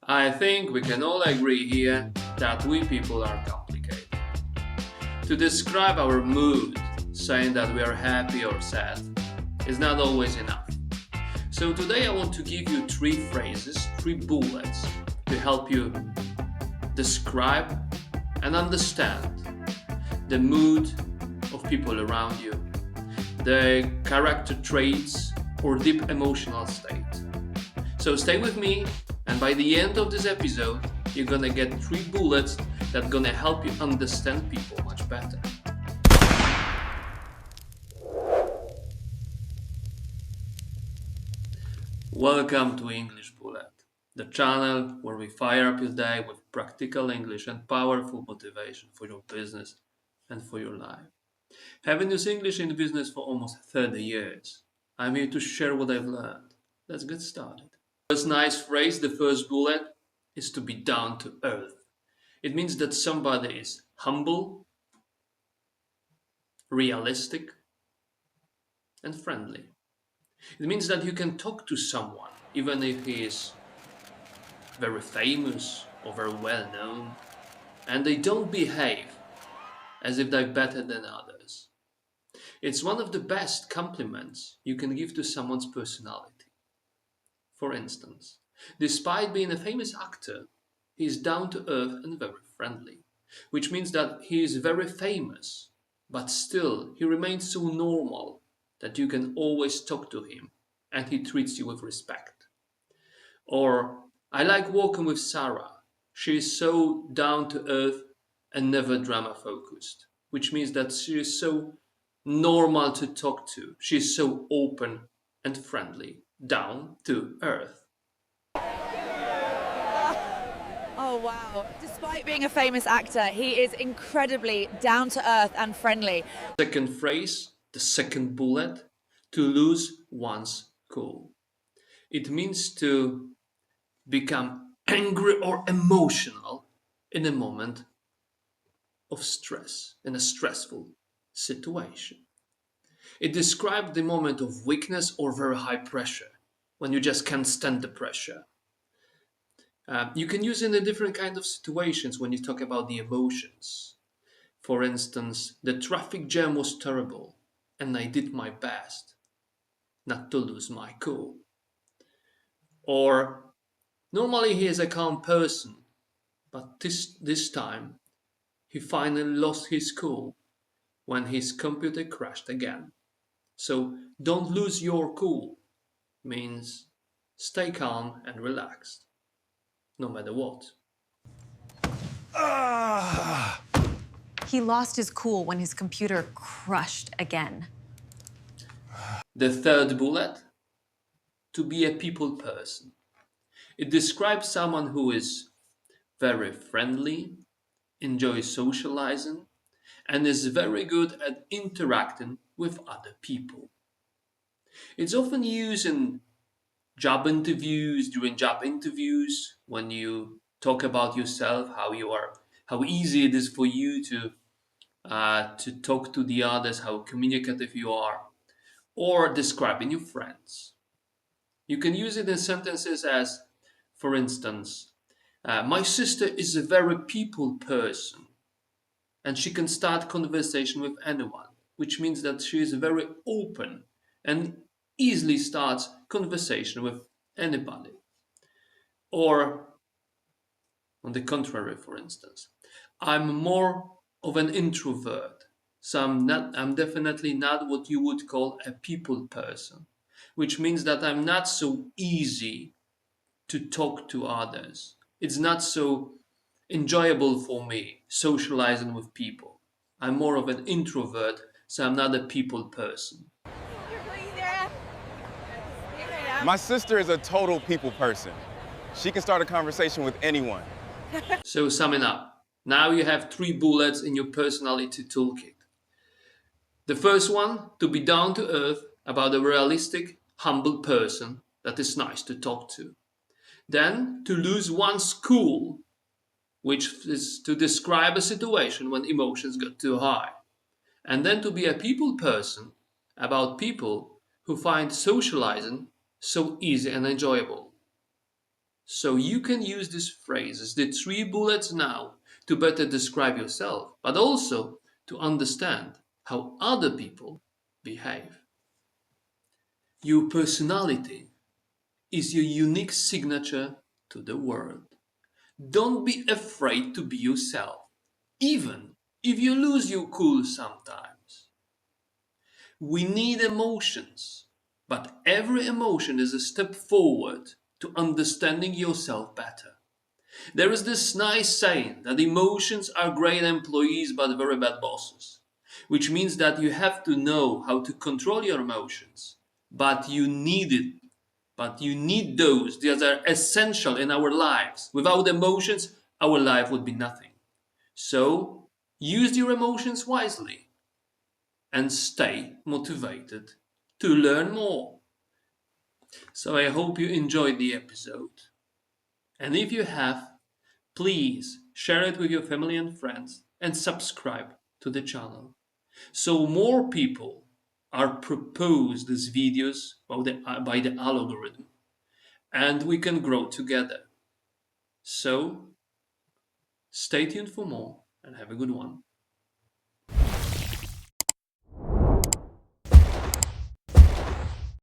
I think we can all agree here that we people are complicated. To describe our mood, saying that we are happy or sad, is not always enough. So today I want to give you three phrases, three bullets to help you describe and understand the mood of people around you, their character traits or deep emotional state. So stay with me, and by the end of this episode, you're gonna get three bullets that gonna help you understand people much better. Welcome to English Bullet, the channel where we fire up your day with practical English and powerful motivation for your business and for your life. Having used English in business for almost 30 years, I'm here to share what I've learned. Let's get started. First nice phrase, the first bullet, is to be down to earth. It means that somebody is humble, realistic, and friendly. It means that you can talk to someone, even if he is very famous or very well known, and they don't behave as if they're better than others. It's one of the best compliments you can give to someone's personality. For instance, despite being a famous actor, he is down to earth and very friendly, which means that he is very famous, but still he remains so normal that you can always talk to him and he treats you with respect. Or, I like working with Sarah. She is so down to earth and never drama focused, which means that she is so normal to talk to. She is so open and friendly, down to earth. Oh wow. Despite being a famous actor, he is incredibly down to earth and friendly. Second phrase, the second bullet, to lose one's cool. It means to become angry or emotional in a moment of stress, in a stressful situation. It describes the moment of weakness or very high pressure, when you just can't stand the pressure. You can use it in different kind of situations when you talk about the emotions. For instance, the traffic jam was terrible, and I did my best not to lose my cool. Or, normally he is a calm person, but this time he finally lost his cool when his computer crashed again. So don't lose your cool means stay calm and relaxed, no matter what. He lost his cool when his computer crushed again. The third bullet, to be a people person. It describes someone who is very friendly, enjoys socializing, and is very good at interacting with other people. It's often used in during job interviews, when you talk about yourself, how easy it is for you to talk to the others, how communicative you are, or describing your friends. You can use it in sentences as, for instance, my sister is a very people person, and she can start conversation with anyone, which means that she is very open and easily starts conversation with anybody. Or, on the contrary, for instance, I'm more of an introvert, so I'm definitely not what you would call a people person, which means that I'm not so easy to talk to others. It's not so enjoyable for me socializing with people. I'm more of an introvert, so I'm not a people person. My sister is a total people person. She can start a conversation with anyone. So summing up, now you have three bullets in your personality toolkit. The first one, to be down to earth, about a realistic, humble person that is nice to talk to. Then, to lose one's cool, which is to describe a situation when emotions got too high. And then to be a people person, about people who find socializing so easy and enjoyable. So you can use these phrases, the 3 bullets now, to better describe yourself, but also to understand how other people behave. Your personality is your unique signature to the world. Don't be afraid to be yourself, even if you lose your cool sometimes. We need emotions, but every emotion is a step forward to understanding yourself better. There is this nice saying that emotions are great employees but very bad bosses, which means that you have to know how to control your emotions, but you need it. But you need those that are essential in our lives. Without emotions, our life would be nothing. So, use your emotions wisely and stay motivated to learn more. So, I hope you enjoyed the episode. And if you have, please share it with your family and friends and subscribe to the channel so more people are proposed these videos by the algorithm and we can grow together. So stay tuned for more and have a good one.